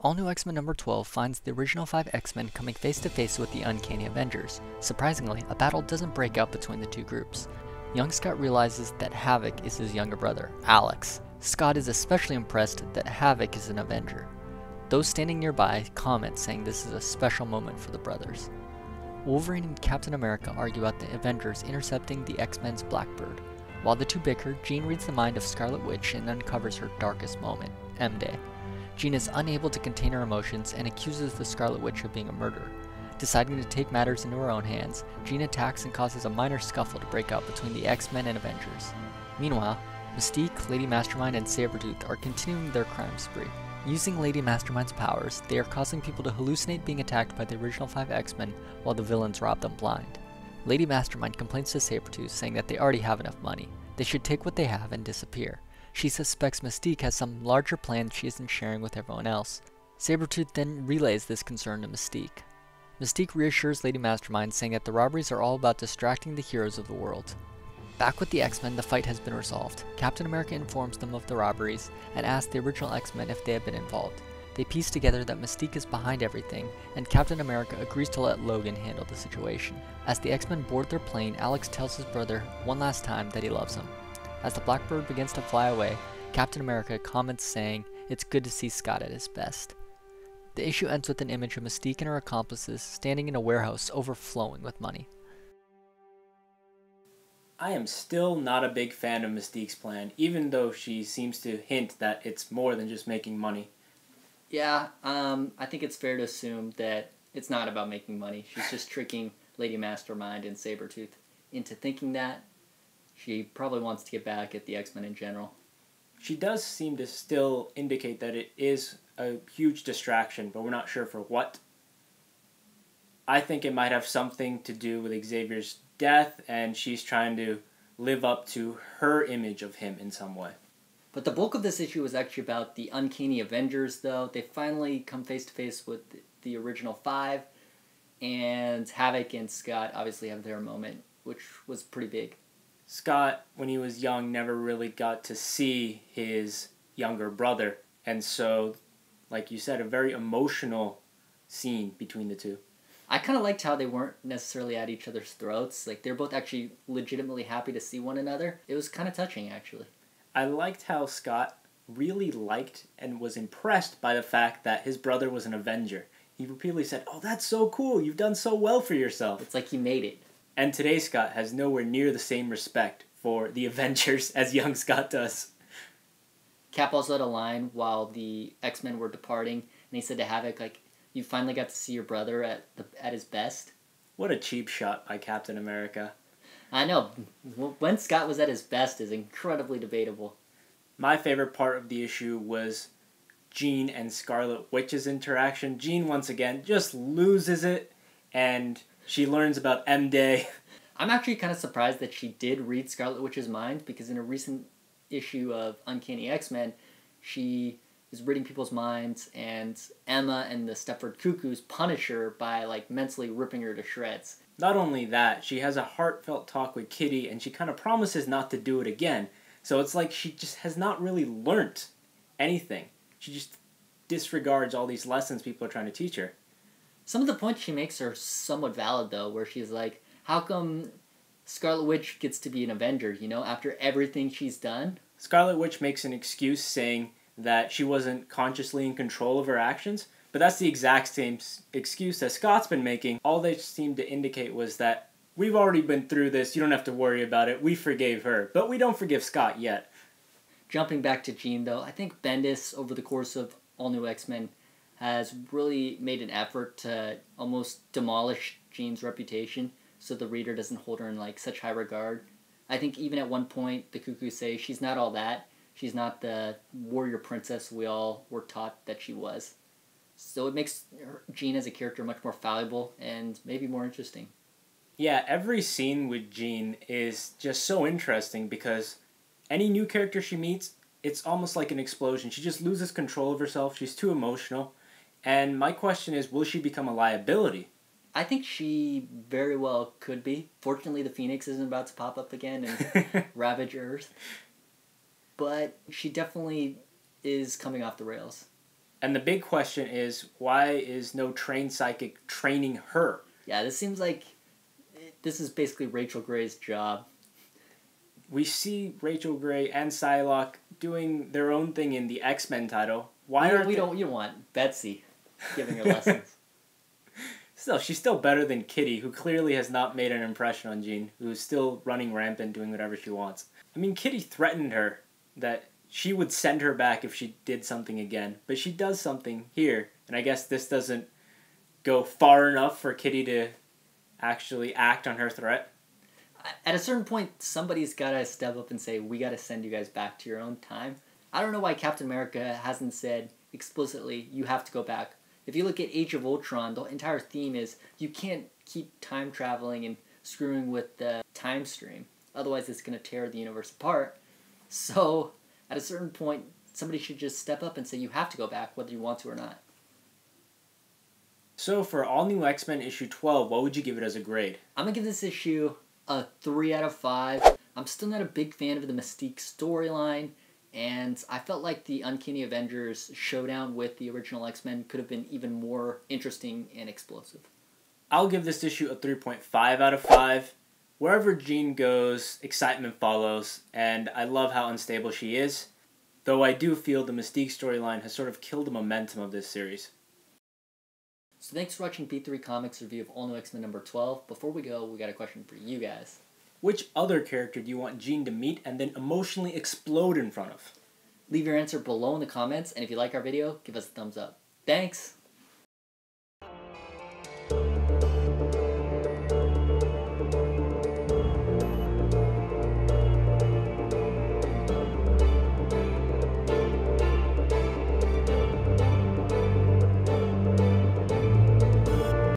All New X-Men number 12 finds the original 5 X-Men coming face to face with the Uncanny Avengers. Surprisingly, a battle doesn't break out between the two groups. Young Scott realizes that Havoc is his younger brother, Alex. Scott is especially impressed that Havoc is an Avenger. Those standing nearby comment saying this is a special moment for the brothers. Wolverine and Captain America argue about the Avengers intercepting the X-Men's Blackbird. While the two bicker, Jean reads the mind of Scarlet Witch and uncovers her darkest moment, M-Day. Jean is unable to contain her emotions and accuses the Scarlet Witch of being a murderer. Deciding to take matters into her own hands, Jean attacks and causes a minor scuffle to break out between the X-Men and Avengers. Meanwhile, Mystique, Lady Mastermind, and Sabretooth are continuing their crime spree. Using Lady Mastermind's powers, they are causing people to hallucinate being attacked by the original 5 X-Men while the villains rob them blind. Lady Mastermind complains to Sabretooth saying that they already have enough money. They should take what they have and disappear. She suspects Mystique has some larger plan she isn't sharing with everyone else. Sabretooth then relays this concern to Mystique. Mystique reassures Lady Mastermind, saying that the robberies are all about distracting the heroes of the world. Back with the X-Men, the fight has been resolved. Captain America informs them of the robberies and asks the original X-Men if they have been involved. They piece together that Mystique is behind everything, and Captain America agrees to let Logan handle the situation. As the X-Men board their plane, Alex tells his brother one last time that he loves him. As the Blackbird begins to fly away, Captain America comments saying it's good to see Scott at his best. The issue ends with an image of Mystique and her accomplices standing in a warehouse overflowing with money. I am still not a big fan of Mystique's plan, even though she seems to hint that it's more than just making money. Yeah, I think it's fair to assume that it's not about making money. She's just tricking Lady Mastermind and Sabretooth into thinking that. She probably wants to get back at the X-Men in general. She does seem to still indicate that it is a huge distraction, but we're not sure for what. I think it might have something to do with Xavier's death, and she's trying to live up to her image of him in some way. But the bulk of this issue was actually about the Uncanny Avengers, though. They finally come face-to-face with the original 5, and Havoc and Scott obviously have their moment, which was pretty big. Scott, when he was young, never really got to see his younger brother, and so, like you said, a very emotional scene between the two. I kind of liked how they weren't necessarily at each other's throats. Like, they're both actually legitimately happy to see one another. It was kind of touching, actually. I liked how Scott really liked and was impressed by the fact that his brother was an Avenger. He repeatedly said, "Oh, that's so cool. You've done so well for yourself." It's like he made it. And today Scott has nowhere near the same respect for the Avengers as young Scott does. Cap also had a line while the X-Men were departing, and he said to Havoc, like, "You finally got to see your brother at his best." What a cheap shot by Captain America. I know. When Scott was at his best is incredibly debatable. My favorite part of the issue was Jean and Scarlet Witch's interaction. Jean, once again, just loses it, and she learns about M-Day. I'm actually kind of surprised that she did read Scarlet Witch's mind, because in a recent issue of Uncanny X-Men, she is reading people's minds, and Emma and the Stepford Cuckoos punish her by, like, mentally ripping her to shreds. Not only that, she has a heartfelt talk with Kitty, and she kind of promises not to do it again. So it's like she just has not really learnt anything. She just disregards all these lessons people are trying to teach her. Some of the points she makes are somewhat valid, though, where she's like, how come Scarlet Witch gets to be an Avenger, you know, after everything she's done? Scarlet Witch makes an excuse saying that she wasn't consciously in control of her actions, but that's the exact same excuse that Scott's been making. All they seemed to indicate was that we've already been through this, you don't have to worry about it, we forgave her, but we don't forgive Scott yet. Jumping back to Jean, though, I think Bendis, over the course of All New X-Men, has really made an effort to almost demolish Jean's reputation so the reader doesn't hold her in, like, such high regard. I think even at one point, the Cuckoos say she's not all that. She's not the warrior princess we all were taught that she was. So it makes Jean as a character much more valuable and maybe more interesting. Yeah, every scene with Jean is just so interesting because any new character she meets, it's almost like an explosion. She just loses control of herself. She's too emotional. And my question is, will she become a liability? I think she very well could be. Fortunately, the Phoenix isn't about to pop up again and ravage Earth. But she definitely is coming off the rails. And the big question is, why is no trained psychic training her? Yeah, this seems like this is basically Rachel Gray's job. We see Rachel Gray and Psylocke doing their own thing in the X-Men title. Why You don't want Betsy giving her lessons. Still, she's still better than Kitty, who clearly has not made an impression on Jean, who's still running rampant, doing whatever she wants. I mean, Kitty threatened her that she would send her back if she did something again, but she does something here, and I guess this doesn't go far enough for Kitty to actually act on her threat. At a certain point, somebody's got to step up and say, we got to send you guys back to your own time. I don't know why Captain America hasn't said explicitly, you have to go back. If you look at Age of Ultron, the entire theme is you can't keep time traveling and screwing with the time stream. Otherwise, it's going to tear the universe apart. So, at a certain point, somebody should just step up and say you have to go back, whether you want to or not. So, for All New X-Men issue 12, what would you give it as a grade? I'm going to give this issue a 3 out of 5. I'm still not a big fan of the Mystique storyline, and I felt like the Uncanny Avengers showdown with the original X-Men could have been even more interesting and explosive. I'll give this issue a 3.5 out of 5. Wherever Jean goes, excitement follows, and I love how unstable she is, though I do feel the Mystique storyline has sort of killed the momentum of this series. So thanks for watching P3 Comics review of All New X-Men number 12. Before we go, we got a question for you guys. Which other character do you want Jean to meet and then emotionally explode in front of? Leave your answer below in the comments, and if you like our video, give us a thumbs up. Thanks!